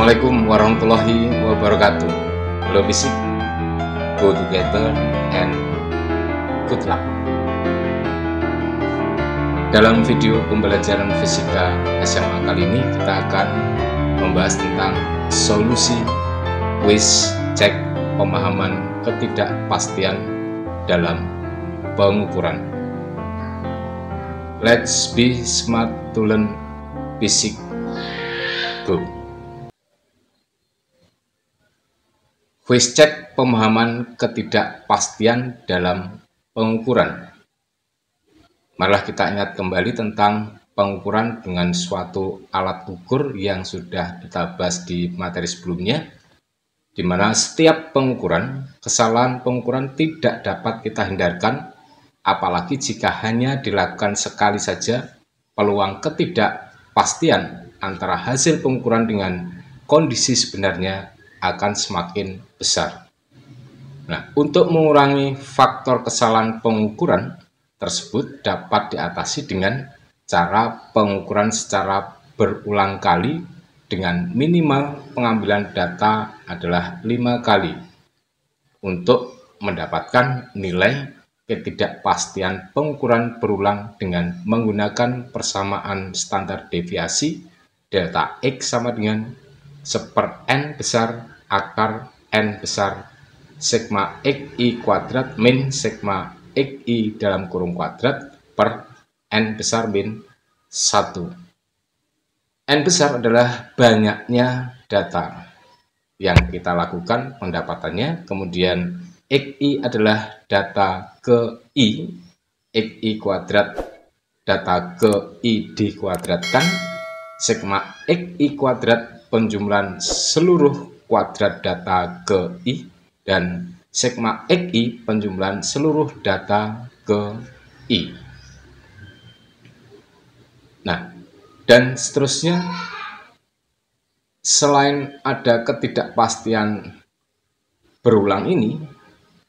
Assalamualaikum warahmatullahi wabarakatuh. Hello basic, go together and good luck. Dalam video pembelajaran fisika SMA kali ini kita akan membahas tentang solusi kuis cek pemahaman ketidakpastian dalam pengukuran. Let's be smart to learn basic. Go. Kuis cek pemahaman ketidakpastian dalam pengukuran. Marilah kita ingat kembali tentang pengukuran dengan suatu alat ukur yang sudah kita bahas di materi sebelumnya, di mana setiap pengukuran, kesalahan pengukuran tidak dapat kita hindarkan, apalagi jika hanya dilakukan sekali saja, peluang ketidakpastian antara hasil pengukuran dengan kondisi sebenarnya akan semakin besar. Nah, untuk mengurangi faktor kesalahan pengukuran tersebut dapat diatasi dengan cara pengukuran secara berulang kali dengan minimal pengambilan data adalah 5 kali untuk mendapatkan nilai ketidakpastian pengukuran berulang dengan menggunakan persamaan standar deviasi delta X sama dengan 1/n besar akar n besar sigma xi kuadrat min sigma xi dalam kurung kuadrat per n besar min 1. N besar adalah banyaknya data yang kita lakukan pendapatannya, kemudian xi adalah data ke i, xi kuadrat data ke i dikuadratkan, sigma xi kuadrat penjumlahan seluruh kuadrat data ke i, dan sigma xi penjumlahan seluruh data ke i. Nah, dan seterusnya, selain ada ketidakpastian berulang ini,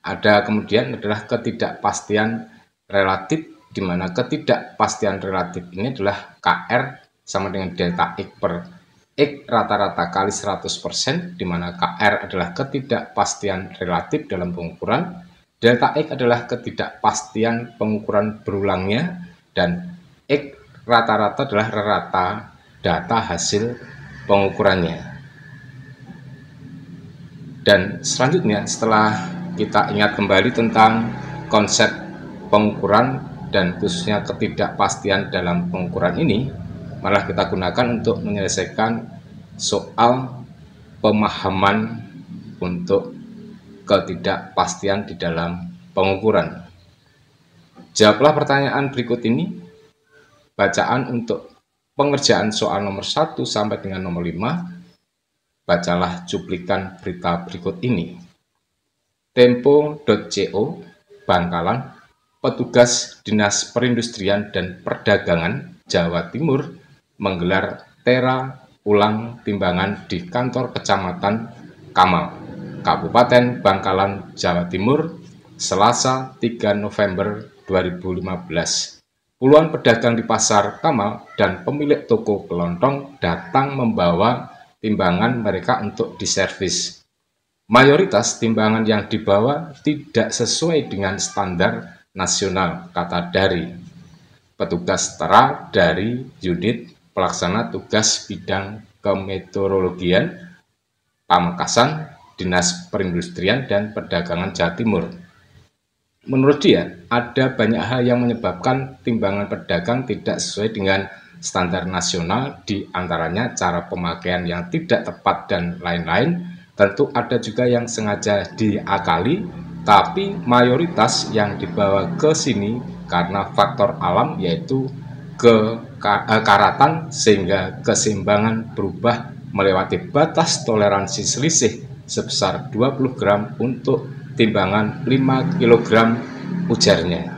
ada kemudian adalah ketidakpastian relatif, di mana ketidakpastian relatif ini adalah KR sama dengan delta X per X rata-rata kali 100%, di mana KR adalah ketidakpastian relatif dalam pengukuran, delta X adalah ketidakpastian pengukuran berulangnya, dan X rata-rata adalah rata data hasil pengukurannya. Dan selanjutnya, setelah kita ingat kembali tentang konsep pengukuran dan khususnya ketidakpastian dalam pengukuran ini, malah kita gunakan untuk menyelesaikan soal pemahaman untuk ketidakpastian di dalam pengukuran. Jawablah pertanyaan berikut ini. Bacaan untuk pengerjaan soal nomor 1 sampai dengan nomor 5. Bacalah cuplikan berita berikut ini. Tempo.co, Bangkalan, petugas Dinas Perindustrian dan Perdagangan Jawa Timur menggelar tera ulang timbangan di kantor Kecamatan Kamal, Kabupaten Bangkalan, Jawa Timur, Selasa 3 November 2015. Puluhan pedagang di Pasar Kamal dan pemilik toko kelontong datang membawa timbangan mereka untuk diservis. Mayoritas timbangan yang dibawa tidak sesuai dengan standar nasional, kata Dari, petugas tera dari unit pelaksana tugas bidang kemeteorologian Pamekasan, Dinas Perindustrian dan Perdagangan Jawa Timur. Menurut dia, ada banyak hal yang menyebabkan timbangan pedagang tidak sesuai dengan standar nasional, di antaranya cara pemakaian yang tidak tepat dan lain-lain. Tentu ada juga yang sengaja diakali, tapi mayoritas yang dibawa ke sini karena faktor alam, yaitu kekaratan, sehingga keseimbangan berubah melewati batas toleransi selisih sebesar 20 gram untuk timbangan 5 kg, ujarnya.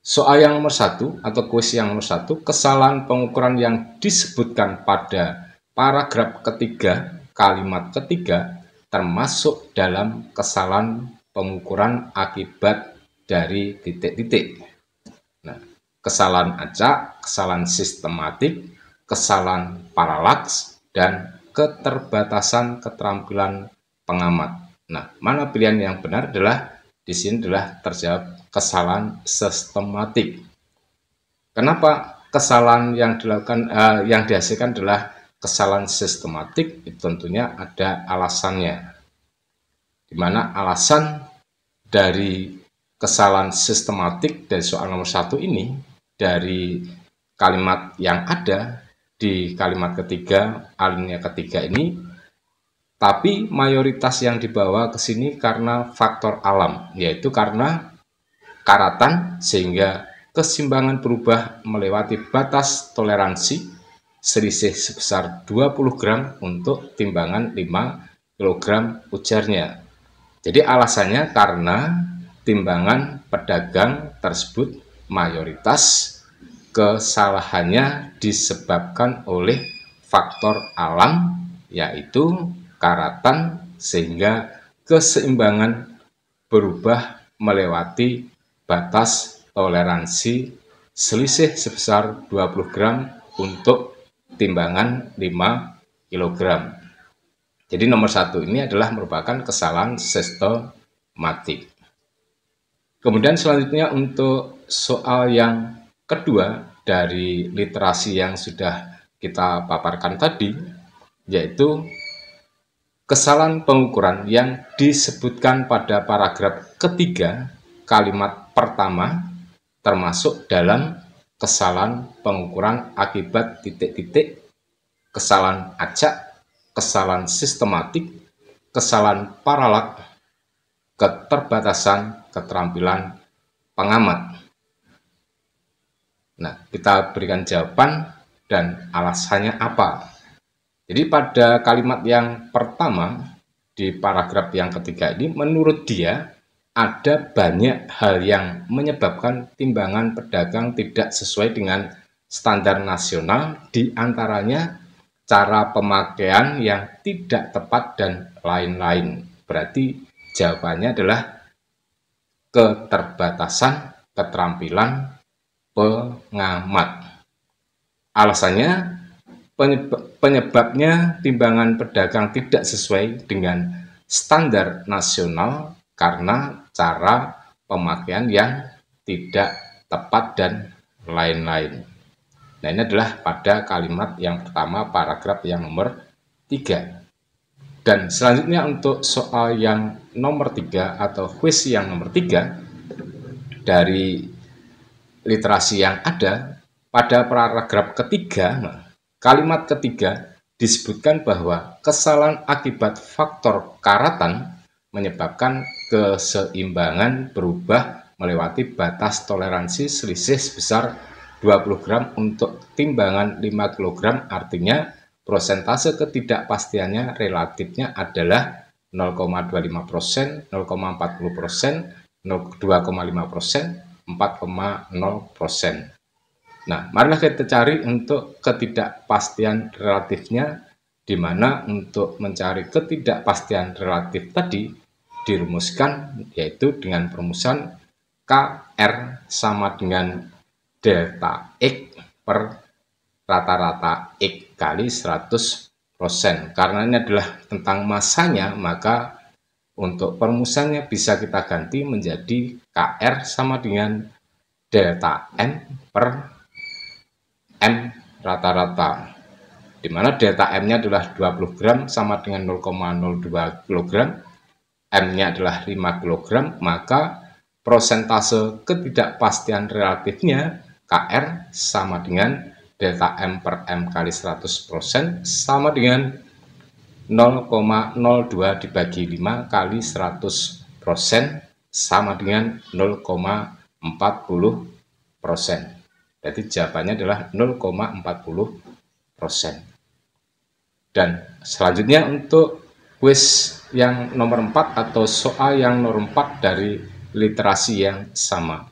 Soal yang nomor 1 atau kuis yang nomor 1, kesalahan pengukuran yang disebutkan pada paragraf ketiga, kalimat ketiga, termasuk dalam kesalahan pengukuran akibat dari titik-titik. Nah, kesalahan acak, kesalahan sistematik, kesalahan paralaks, dan keterbatasan keterampilan pengamat. Nah, mana pilihan yang benar adalah di sini adalah terjawab kesalahan sistematik. Kenapa kesalahan yang yang dihasilkan adalah kesalahan sistematik? Itu tentunya ada alasannya. Di mana alasan dari kesalahan sistematik dari soal nomor 1 ini dari kalimat yang ada di kalimat ketiga, alinea ketiga ini, tapi mayoritas yang dibawa ke sini karena faktor alam, yaitu karena karatan sehingga keseimbangan berubah melewati batas toleransi selisih sebesar 20 gram untuk timbangan 5 kg ujarnya. Jadi alasannya karena timbangan pedagang tersebut mayoritas kesalahannya disebabkan oleh faktor alam, yaitu karatan sehingga keseimbangan berubah melewati batas toleransi selisih sebesar 20 gram untuk timbangan 5 kg. Jadi nomor 1 ini adalah merupakan kesalahan sistematik. Kemudian selanjutnya untuk soal yang kedua dari literasi yang sudah kita paparkan tadi, yaitu kesalahan pengukuran yang disebutkan pada paragraf ketiga kalimat pertama termasuk dalam kesalahan pengukuran akibat titik-titik, kesalahan acak, kesalahan sistematik, kesalahan paralak, keterbatasan keterampilan pengamat. Nah, kita berikan jawaban dan alasannya apa. Jadi pada kalimat yang pertama di paragraf yang ketiga ini, menurut dia ada banyak hal yang menyebabkan timbangan pedagang tidak sesuai dengan standar nasional, di antaranya cara pemakaian yang tidak tepat dan lain-lain. Berarti jawabannya adalah keterbatasan keterampilan pengamat. Alasannya penyebabnya timbangan pedagang tidak sesuai dengan standar nasional karena cara pemakaian yang tidak tepat dan lain-lain. Nah, ini adalah pada kalimat yang pertama paragraf yang nomor 3. Dan selanjutnya untuk soal yang nomor 3 atau kuis yang nomor 3 dari literasi yang ada pada paragraf ketiga, kalimat ketiga disebutkan bahwa kesalahan akibat faktor karatan menyebabkan keseimbangan berubah melewati batas toleransi selisih sebesar 20 gram untuk timbangan 5 kg, artinya prosentase ketidakpastiannya relatifnya adalah 0,25%, 0,40%, 2,5%, 4,0%. Nah, marilah kita cari untuk ketidakpastian relatifnya, di mana untuk mencari ketidakpastian relatif tadi dirumuskan yaitu dengan perumusan KR sama dengan delta X per rata-rata X kali 100%. Karena ini adalah tentang masanya, maka untuk perumusannya bisa kita ganti menjadi KR sama dengan delta M per M rata-rata, di mana delta M-nya adalah 20 gram sama dengan 0,02 kg, M-nya adalah 5 kg, maka prosentase ketidakpastian relatifnya KR sama dengan delta M per M kali 100% sama dengan 0,02 dibagi 5 kali 100% sama dengan 0,40%. Jadi jawabannya adalah 0,40%. Dan selanjutnya untuk kuis yang nomor 4 atau soal yang nomor 4 dari literasi yang sama.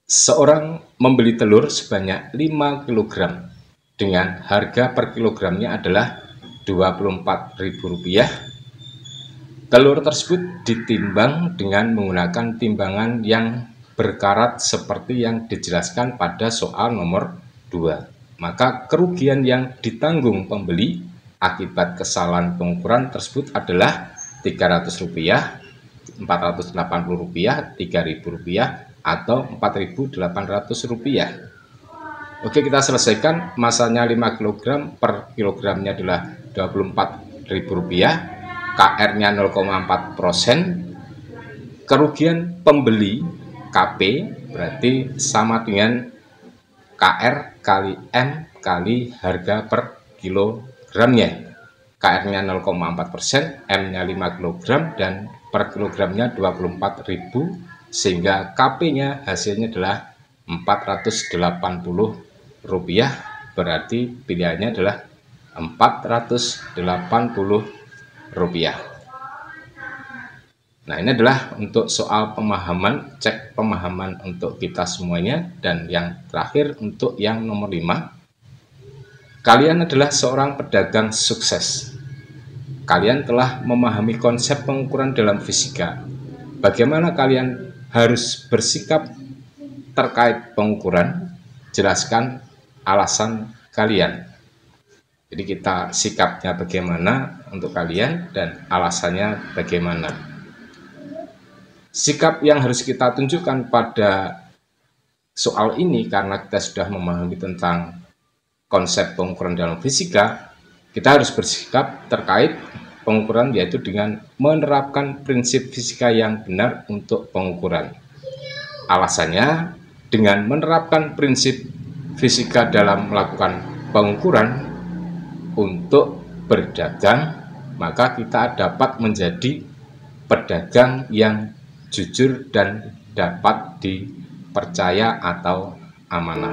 Seorang membeli telur sebanyak 5 kg dengan harga per kilogramnya adalah Rp24.000. Telur tersebut ditimbang dengan menggunakan timbangan yang berkarat seperti yang dijelaskan pada soal nomor 2. maka kerugian yang ditanggung pembeli akibat kesalahan pengukuran tersebut adalah Rp300, Rp480, Rp3.000 atau Rp4.800. Oke, kita selesaikan. Masanya 5 kg, per kilogramnya adalah Rp24.000, KR-nya 0,4%. Kerugian pembeli KP berarti sama dengan KR kali M kali harga per kilogramnya. KR-nya 0,4%, M-nya 5 kg, dan per kilogramnya Rp24.000, sehingga KP-nya hasilnya adalah Rp480, berarti pilihannya adalah Rp480. Nah, ini adalah untuk soal pemahaman, cek pemahaman untuk kita semuanya. Dan yang terakhir untuk yang nomor 5, kalian adalah seorang pedagang sukses. Kalian telah memahami konsep pengukuran dalam fisika. Bagaimana kalian harus bersikap terkait pengukuran? Jelaskan alasan kalian. Jadi kita sikapnya bagaimana untuk kalian dan alasannya bagaimana. Sikap yang harus kita tunjukkan pada soal ini, karena kita sudah memahami tentang konsep pengukuran dalam fisika, kita harus bersikap terkait pengukuran, yaitu dengan menerapkan prinsip fisika yang benar untuk pengukuran. Alasannya, dengan menerapkan prinsip fisika dalam melakukan pengukuran untuk berdagang, maka kita dapat menjadi pedagang yang jujur dan dapat dipercaya atau amanah.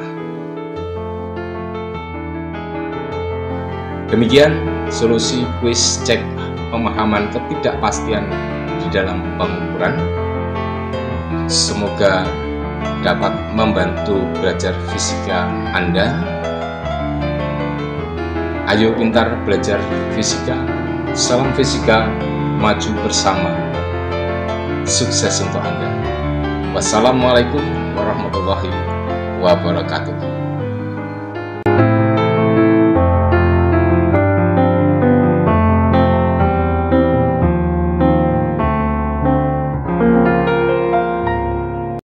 Demikian solusi kuis cek pemahaman ketidakpastian di dalam pengukuran. Semoga dapat membantu belajar fisika Anda. Ayo pintar belajar fisika. Salam fisika, maju bersama. Sukses untuk Anda. Wassalamualaikum warahmatullahi wabarakatuh.